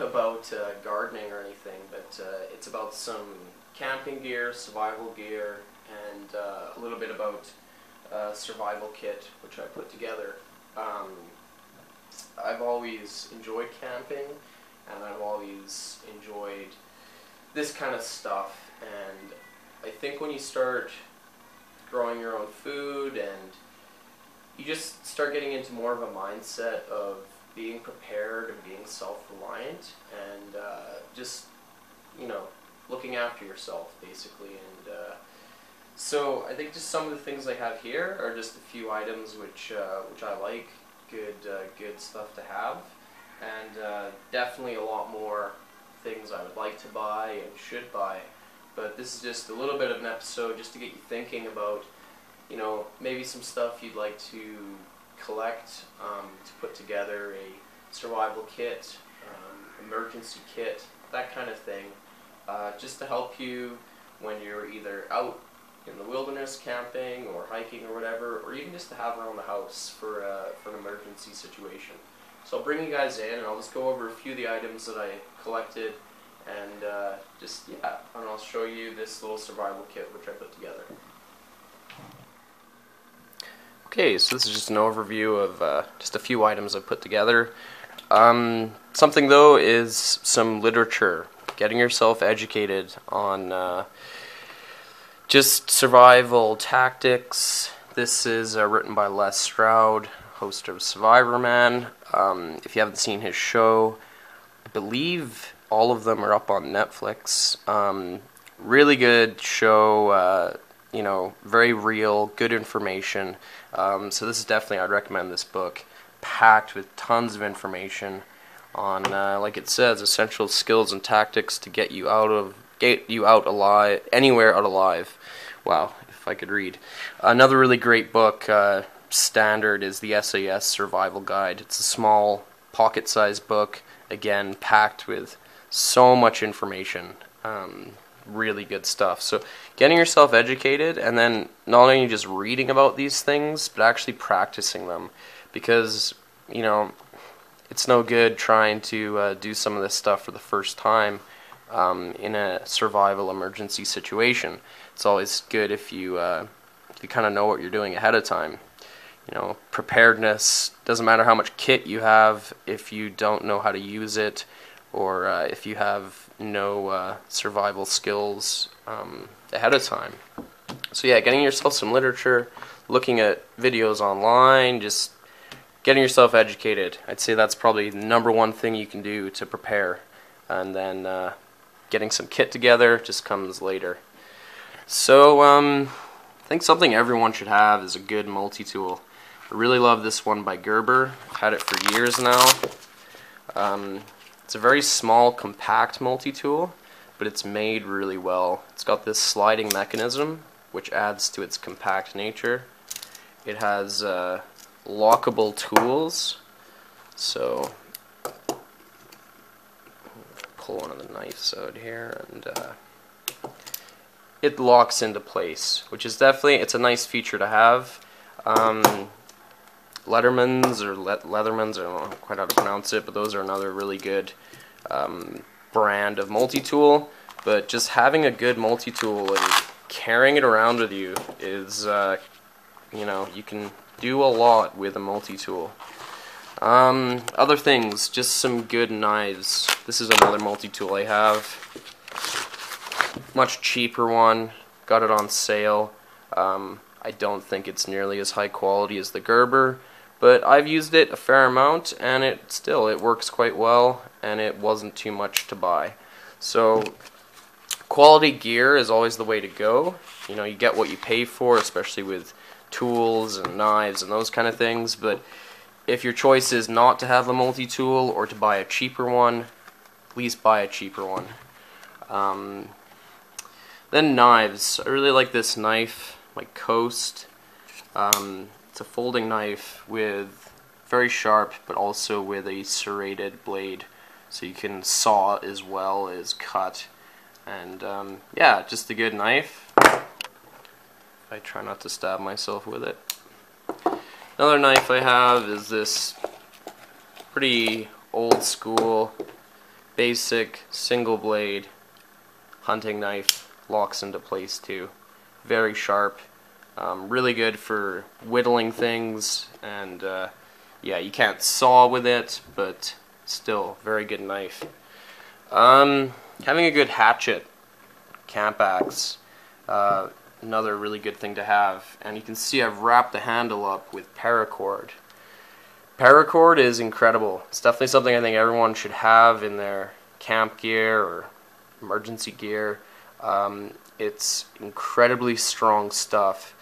about gardening or anything, but it's about some camping gear, survival gear, and a little bit about survival kit, which I put together. I've always enjoyed camping, and I've always enjoyed this kind of stuff, and I think when you start growing your own food and you just start getting into more of a mindset of being prepared and being self-reliant and just, you know, looking after yourself basically. And so I think just some of the things I have here are just a few items which I like, good stuff to have, and definitely a lot more things I would like to buy and should buy. But this is just a little bit of an episode just to get you thinking about, you know, maybe some stuff you'd like to collect, to put together a survival kit, emergency kit, that kind of thing, just to help you when you're either out in the wilderness camping or hiking or whatever, or even just to have around the house for an emergency situation. So I'll bring you guys in and I'll just go over a few of the items that I collected, and and I'll show you this little survival kit which I put together. Okay, so this is just an overview of just a few items I put together. Something though is some literature, getting yourself educated on just survival tactics. This is written by Les Stroud, host of Survivor Man. If you haven't seen his show, I believe all of them are up on Netflix. Really good show, you know, very real, good information. So this is definitely, I'd recommend this book, packed with tons of information on, like it says, essential skills and tactics to get you out alive, anywhere out alive. Wow, if I could read. Another really great book, standard, is the SAS Survival Guide. It's a small, pocket-sized book, again, packed with so much information. Really good stuff. So getting yourself educated, and then not only just reading about these things, but actually practicing them, because, you know, it's no good trying to do some of this stuff for the first time in a survival emergency situation. It's always good if you kind of know what you're doing ahead of time. You know, preparedness, doesn't matter how much kit you have if you don't know how to use it, or if you have no survival skills ahead of time. So yeah, getting yourself some literature, looking at videos online, just getting yourself educated. I'd say that's probably the number one thing you can do to prepare. And then getting some kit together just comes later. So I think something everyone should have is a good multi-tool. I really love this one by Gerber. I've had it for years now. It's a very small, compact multi-tool, but it's made really well. It's got this sliding mechanism, which adds to its compact nature. It has lockable tools, so pull one of the knives out here, and it locks into place, which is definitely, it's a nice feature to have. Leathermans, I don't know quite how to pronounce it, but those are another really good brand of multi-tool. But just having a good multi-tool and carrying it around with you is, you know, you can do a lot with a multi-tool. Other things, just some good knives. This is another multi-tool I have. Much cheaper one, got it on sale. I don't think it's nearly as high quality as the Gerber, but I've used it a fair amount, and it works quite well, and it wasn't too much to buy. So quality gear is always the way to go. You know, you get what you pay for, especially with tools and knives and those kind of things. But if your choice is not to have a multi-tool or to buy a cheaper one, please buy a cheaper one. Then knives. I really like this knife, my Coast. It's a folding knife with very sharp, but also with a serrated blade, so you can saw as well as cut. And yeah, just a good knife. I try not to stab myself with it. Another knife I have is this pretty old school basic single blade hunting knife, locks into place too. Very sharp, really good for whittling things, and yeah, you can't saw with it, but still very good knife. Having a good hatchet, camp axe, another really good thing to have. And you can see I've wrapped the handle up with paracord. Paracord is incredible. It's definitely something I think everyone should have in their camp gear or emergency gear. It's incredibly strong stuff.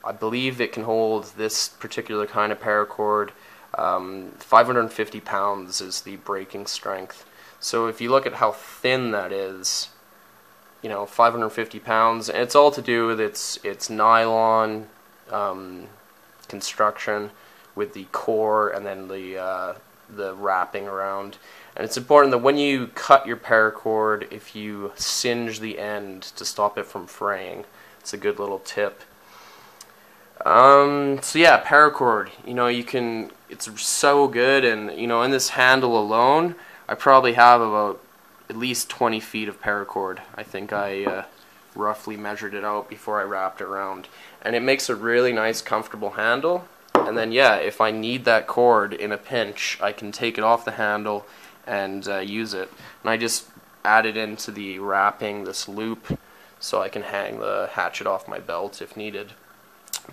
I believe it can hold, this particular kind of paracord, 550 pounds is the breaking strength. So if you look at how thin that is, you know, 550 pounds, and it's all to do with its nylon construction with the core and then the wrapping around. And it's important that when you cut your paracord, if you singe the end to stop it from fraying. It's a good little tip. So yeah, paracord, you know, it's so good, and you know, in this handle alone, I probably have about at least 20 feet of paracord. I think I roughly measured it out before I wrapped it around, and it makes a really nice, comfortable handle. And then yeah, if I need that cord in a pinch, I can take it off the handle and use it. And I just added into the wrapping this loop so I can hang the hatchet off my belt if needed.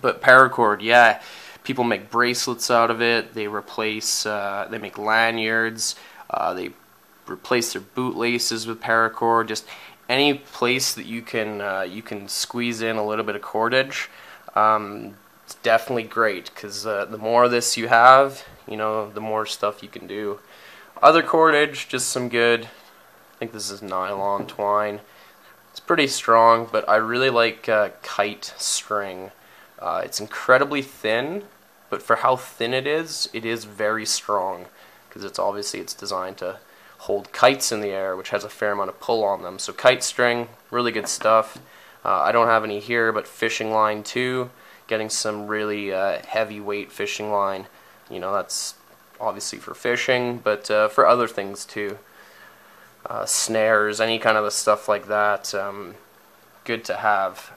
But paracord, yeah, people make bracelets out of it. They they make lanyards. They replace their bootlaces with paracord. Just any place that you can squeeze in a little bit of cordage. It's definitely great, because the more of this you have, you know, the more stuff you can do. Other cordage, just some good, I think this is nylon twine. It's pretty strong, but I really like kite string. It's incredibly thin, but for how thin it is very strong, because it's designed to hold kites in the air, which has a fair amount of pull on them. So kite string, really good stuff. I don't have any here, but fishing line too. Getting some really heavyweight fishing line, you know, that's obviously for fishing, but for other things too. Snares, any kind of stuff like that, good to have.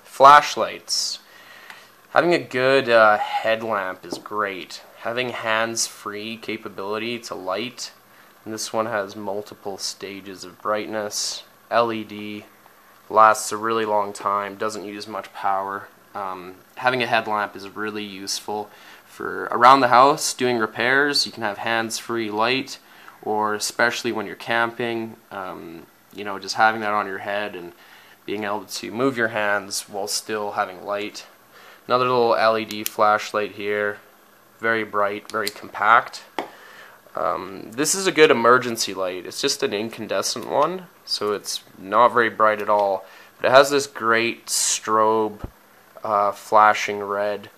Flashlights. Having a good headlamp is great. Having hands-free capability to light, and this one has multiple stages of brightness. LED, lasts a really long time, doesn't use much power. Having a headlamp is really useful for around the house doing repairs. You can have hands-free light, or especially when you're camping, you know, just having that on your head and being able to move your hands while still having light. Another little LED flashlight here, very bright, very compact. This is a good emergency light. It's just an incandescent one, so it's not very bright at all, but it has this great strobe flashing red,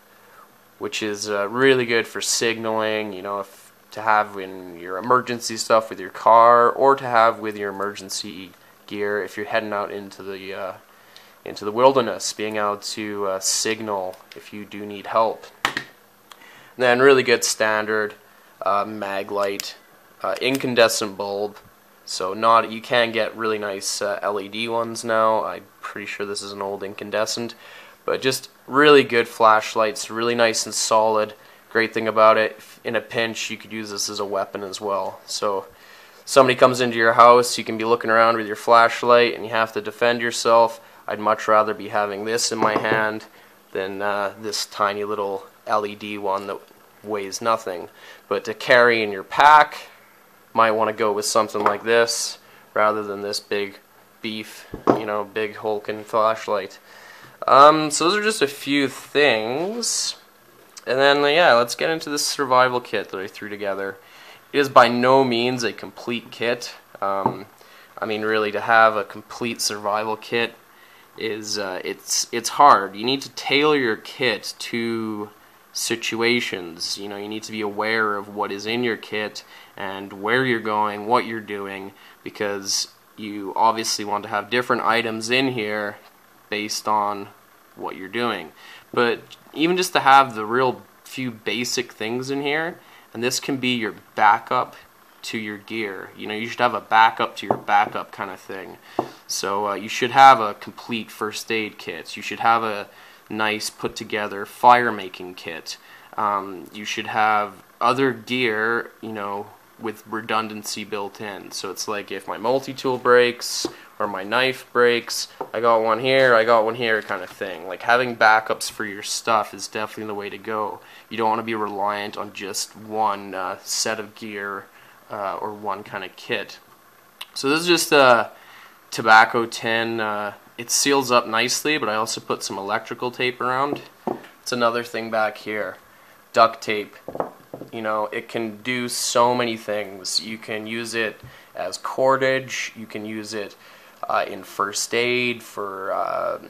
which is really good for signaling, you know, to have in your emergency stuff with your car, or to have with your emergency gear if you're heading out into the wilderness, being able to signal if you do need help. And then really good standard mag light, incandescent bulb. So you can get really nice LED ones now. I'm pretty sure this is an old incandescent, but just really good flashlights, really nice and solid. Great thing about it, in a pinch you could use this as a weapon as well. So somebody comes into your house, you can be looking around with your flashlight and you have to defend yourself. I'd much rather be having this in my hand than this tiny little LED one that weighs nothing. But to carry in your pack, might want to go with something like this rather than this big beef, you know, big hulking flashlight. So those are just a few things. And then yeah, let's get into this survival kit that I threw together. It is by no means a complete kit. I mean, really, to have a complete survival kit is it's hard. You need to tailor your kit to situations. You know, you need to be aware of what is in your kit and where you're going, what you're doing, because you obviously want to have different items in here based on what you're doing. But even just to have the real few basic things in here, and this can be your backup to your gear. You know, you should have a backup to your backup kind of thing. So you should have a complete first aid kit. You should have a nice put together fire making kit. You should have other gear, you know, with redundancy built in. So it's like if my multi-tool breaks or my knife breaks, I got one here, I got one here kind of thing. Like having backups for your stuff is definitely the way to go. You don't want to be reliant on just one set of gear or one kind of kit. So this is just a tobacco tin. It seals up nicely, but I also put some electrical tape around. It's another thing back here. Duct tape. You know, it can do so many things. You can use it as cordage, you can use it in first aid for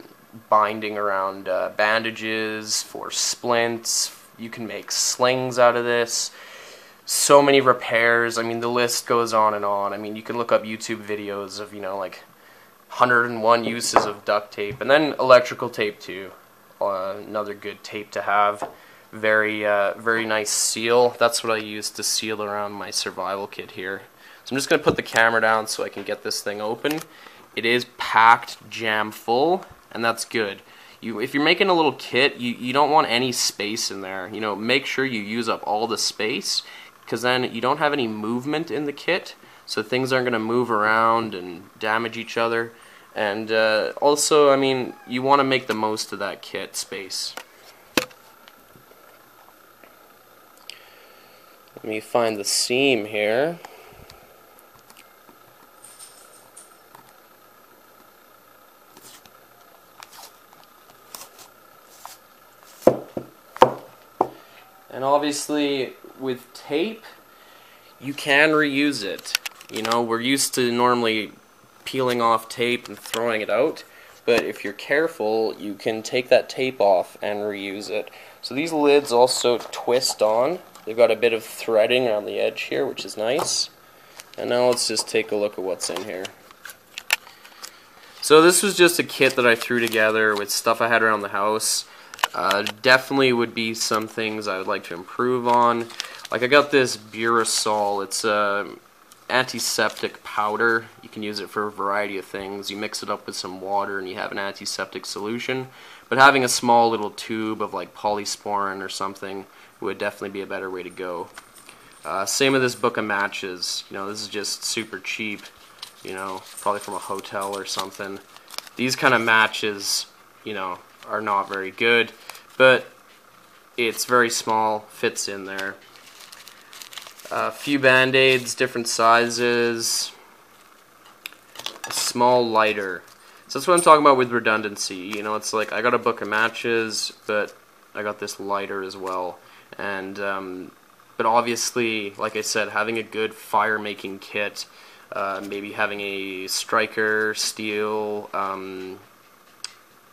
binding around bandages, for splints. You can make slings out of this. So many repairs. I mean, the list goes on and on. I mean, you can look up YouTube videos of, you know, like 101 uses of duct tape, and then electrical tape too. Another good tape to have. Very nice seal. That's what I use to seal around my survival kit here. So I'm just going to put the camera down so I can get this thing open. It is packed jam full, and that's good. If you're making a little kit, you don't want any space in there. You know, make sure you use up all the space, because then you don't have any movement in the kit, so things aren't going to move around and damage each other. And also, I mean, you want to make the most of that kit space. Let me find the seam here. And obviously, with tape, you can reuse it. You know, we're used to normally peeling off tape and throwing it out, but if you're careful, you can take that tape off and reuse it. So these lids also twist on. They've got a bit of threading around the edge here, which is nice. And now let's just take a look at what's in here. So this was just a kit that I threw together with stuff I had around the house. Definitely would be some things I would like to improve on. Like I got this Burasol. It's a antiseptic powder. You can use it for a variety of things. You mix it up with some water and you have an antiseptic solution. But having a small little tube of like polysporin or something would definitely be a better way to go. Same with this book of matches. You know, this is just super cheap. You know, probably from a hotel or something. These kind of matches, you know, are not very good, but it's very small, fits in there. A few band-aids, different sizes, a small lighter. So that's what I'm talking about with redundancy. You know, it's like I got a book of matches, but I got this lighter as well. And but obviously, like I said, having a good fire-making kit, maybe having a striker steel,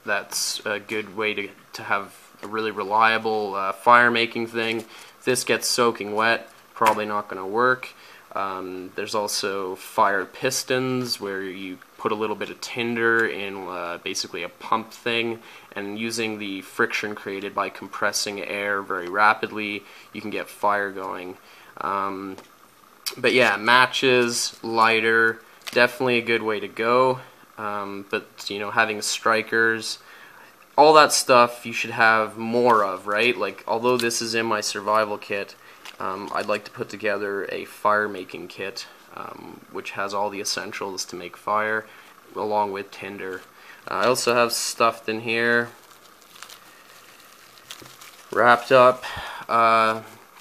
that's a good way to have a really reliable fire-making thing. If this gets soaking wet, probably not going to work. There's also fire pistons where you put a little bit of tinder in basically a pump thing, and using the friction created by compressing air very rapidly, you can get fire going. But yeah, matches, lighter, definitely a good way to go. But you know, having strikers, all that stuff you should have more of, right? Like, although this is in my survival kit, I'd like to put together a fire making kit, which has all the essentials to make fire, along with tinder. I also have stuffed in here, wrapped up,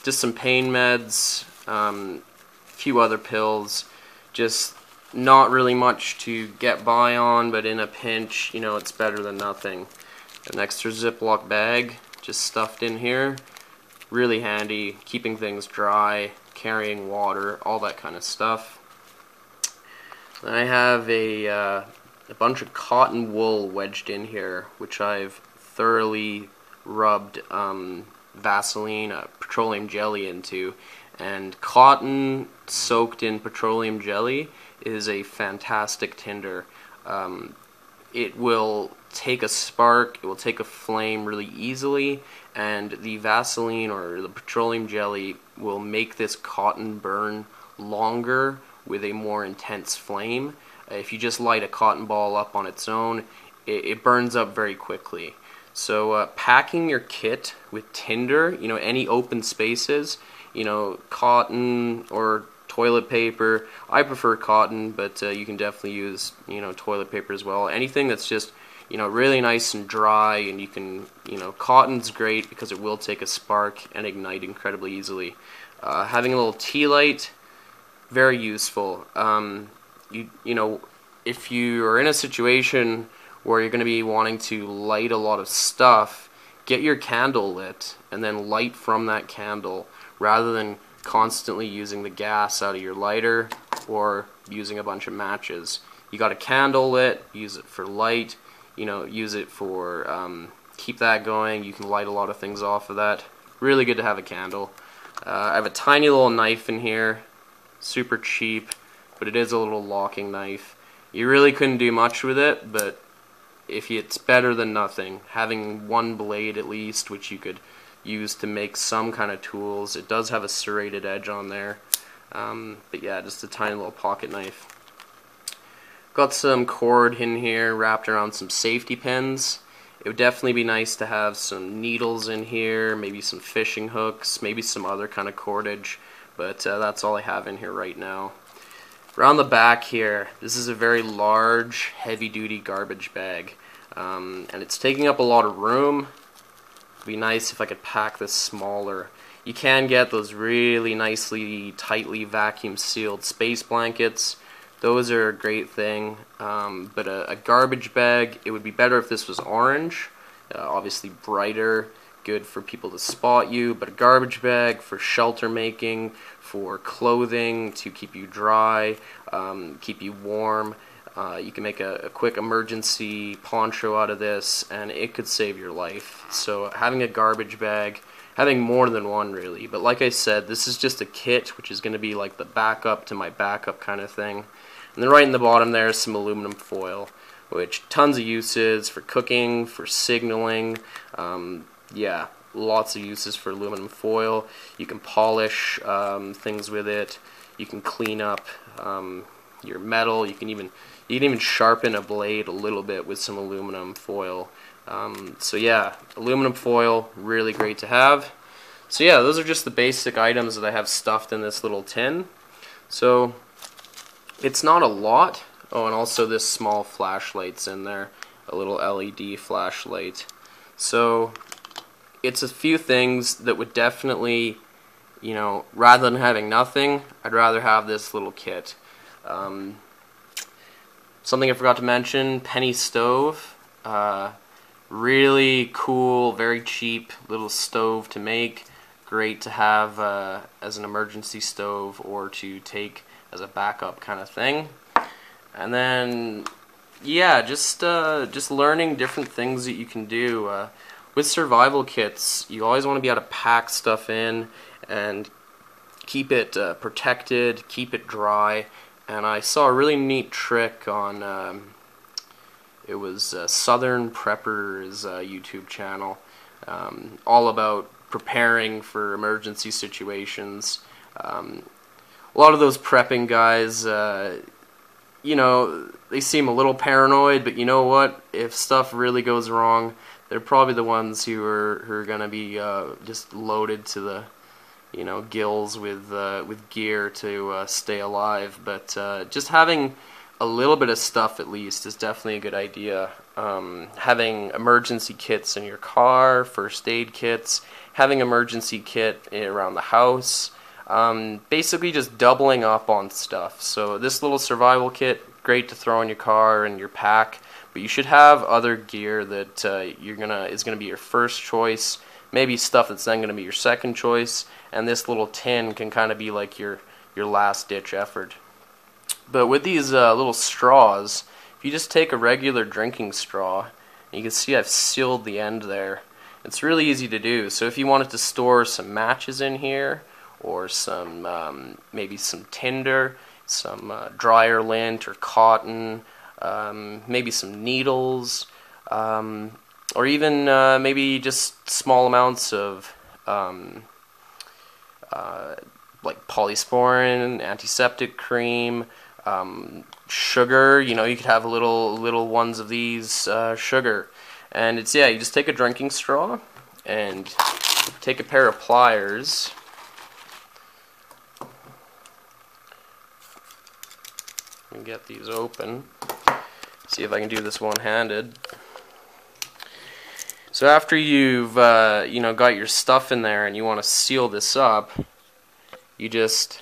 just some pain meds, a few other pills, just not really much to get by on, but in a pinch, you know, it's better than nothing. An extra Ziploc bag, just stuffed in here. Really handy, keeping things dry, carrying water, all that kind of stuff. Then I have a bunch of cotton wool wedged in here, which I've thoroughly rubbed Vaseline, petroleum jelly into. And cotton soaked in petroleum jelly is a fantastic tinder. It will take a spark, it will take a flame really easily, and the Vaseline or the petroleum jelly will make this cotton burn longer with a more intense flame. If you just light a cotton ball up on its own, it burns up very quickly. So packing your kit with tinder, any open spaces, cotton or toilet paper. I prefer cotton, but you can definitely use, toilet paper as well. Anything that's just, really nice and dry, and you can, cotton's great because it will take a spark and ignite incredibly easily. Having a little tea light, very useful. If you are in a situation where you're going to be wanting to light a lot of stuff, get your candle lit and then light from that candle rather than constantly using the gas out of your lighter or using a bunch of matches. You got a candle lit, use it for light, use it for keep that going. You can light a lot of things off of that. Really good to have a candle. I have a tiny little knife in here, super cheap, but it is a little locking knife. You really couldn't do much with it, but it's better than nothing. Having one blade at least, which you could use to make some kind of tools. It does have a serrated edge on there, but yeah, just a tiny little pocket knife. Got some cord in here wrapped around some safety pins. It would definitely be nice to have some needles in here, maybe some fishing hooks, maybe some other kind of cordage, but that's all I have in here right now. Around the back here, this is a very large, heavy-duty garbage bag, and it's taking up a lot of room. It'd be nice if I could pack this smaller. You can get those really nicely, tightly vacuum-sealed space blankets. Those are a great thing, but a garbage bag, it would be better if this was orange, obviously brighter, good for people to spot you, but a garbage bag for shelter making, for clothing, to keep you dry, keep you warm. You can make a quick emergency poncho out of this, and it could save your life. So having a garbage bag, having more than one really, but like I said, this is just a kit, which is going to be like the backup to my backup kind of thing. And then right in the bottom there is some aluminum foil, which tons of uses for cooking, for signaling, yeah, lots of uses for aluminum foil. You can polish things with it. You can clean up your metal. You can even sharpen a blade a little bit with some aluminum foil. So yeah, aluminum foil, really great to have. So yeah, those are just the basic items that I have stuffed in this little tin. So it's not a lot. Oh, and also this small flashlight's in there, a little LED flashlight. So it's a few things that would definitely, rather than having nothing, I'd rather have this little kit. Something I forgot to mention, penny stove. Really cool, very cheap little stove to make. Great to have as an emergency stove or to take as a backup kind of thing. And then, yeah, just learning different things that you can do. With survival kits, you always want to be able to pack stuff in and keep it protected, keep it dry. And I saw a really neat trick on, it was Southern Prepper's YouTube channel, all about preparing for emergency situations. A lot of those prepping guys, they seem a little paranoid, but you know what? If stuff really goes wrong, they're probably the ones who are going to be just loaded to the gills with gear to stay alive. But just having a little bit of stuff at least is definitely a good idea. Having emergency kits in your car, first aid kits, having emergency kit around the house, basically just doubling up on stuff. So this little survival kit, great to throw in your car and your pack, but you should have other gear that is gonna be your first choice, maybe stuff that's then gonna be your second choice, and this little tin can kind of be like your last ditch effort. But with these little straws, if you just take a regular drinking straw, and you can see I've sealed the end there, it's really easy to do. So if you wanted to store some matches in here, or some maybe some tinder, some dryer lint or cotton, maybe some needles, or even maybe just small amounts of like polysporin, antiseptic cream, sugar. You know, you could have little ones of these sugar, and it's, yeah, you just take a drinking straw and take a pair of pliers. And get these open. See if I can do this one-handed. So after you've you know, got your stuff in there and you want to seal this up, you just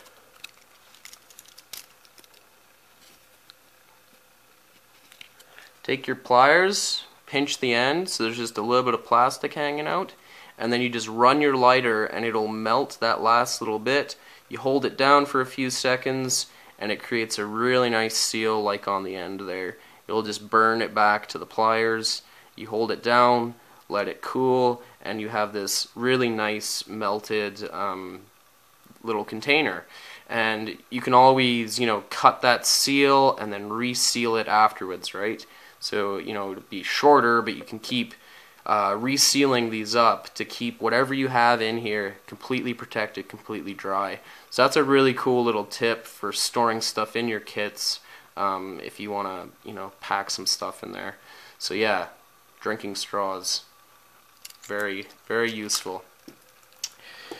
take your pliers, pinch the end so there's just a little bit of plastic hanging out, and then you just run your lighter and it'll melt that last little bit. You hold it down for a few seconds and it creates a really nice seal like on the end there. You'll just burn it back to the pliers. You hold it down, let it cool, and you have this really nice melted little container. And you can always, you know, cut that seal and then reseal it afterwards, right? So, you know, it'll be shorter, but you can keep resealing these up to keep whatever you have in here completely protected, completely dry. So that's a really cool little tip for storing stuff in your kits if you want to, you know, pack some stuff in there. So yeah, drinking straws, very, very useful.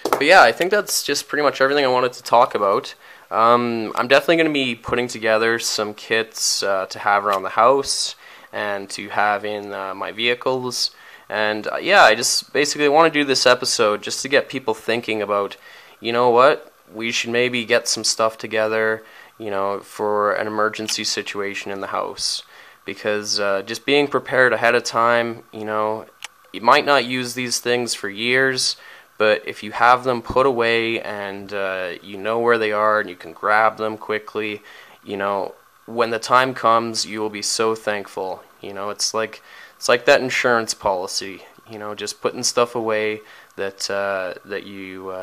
But yeah, I think that's just pretty much everything I wanted to talk about. I'm definitely going to be putting together some kits to have around the house and to have in my vehicles. And yeah, I just basically want to do this episode just to get people thinking about, you know what, we should maybe get some stuff together, you know, for an emergency situation in the house. Because just being prepared ahead of time, you know, you might not use these things for years, but if you have them put away and you know where they are and you can grab them quickly, you know, when the time comes, you will be so thankful. You know, it's like that insurance policy. You know, just putting stuff away that that you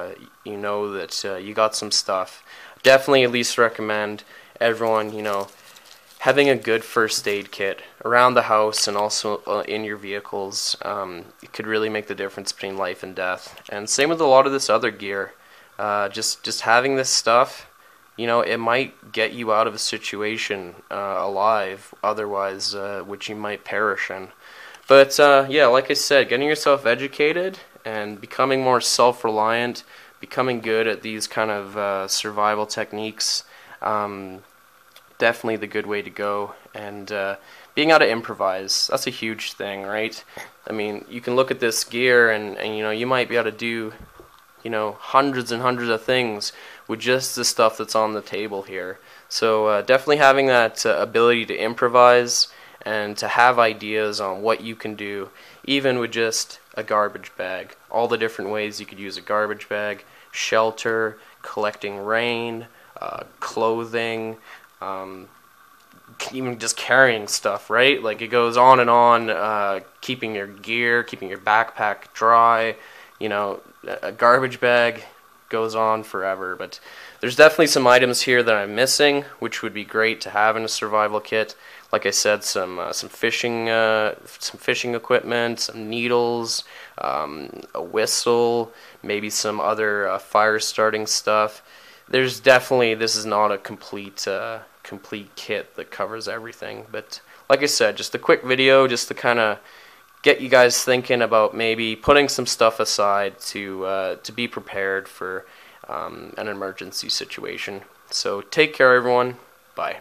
you know that you got some stuff. Definitely, at least recommend everyone, you know, having a good first aid kit around the house and also in your vehicles. It could really make the difference between life and death. And same with a lot of this other gear. Just having this stuff, you know, it might get you out of a situation alive, otherwise which you might perish in. But yeah, like I said, getting yourself educated and becoming more self-reliant, becoming good at these kind of survival techniques, definitely the good way to go. And being able to improvise, that's a huge thing, right? I mean, you can look at this gear and you know, you might be able to do, you know, hundreds and hundreds of things with just the stuff that's on the table here. So definitely having that ability to improvise and to have ideas on what you can do, even with just a garbage bag. All the different ways you could use a garbage bag, shelter, collecting rain, clothing, even just carrying stuff, right? Like, it goes on and on, keeping your gear, keeping your backpack dry, you know, a garbage bag goes on forever. But there's definitely some items here that I'm missing, which would be great to have in a survival kit. Like I said, some fishing equipment, some needles, a whistle, maybe some other fire starting stuff. There's definitely, this is not a complete kit that covers everything. But like I said, just a quick video just to kind of get you guys thinking about maybe putting some stuff aside to be prepared for an emergency situation. So take care, everyone. Bye.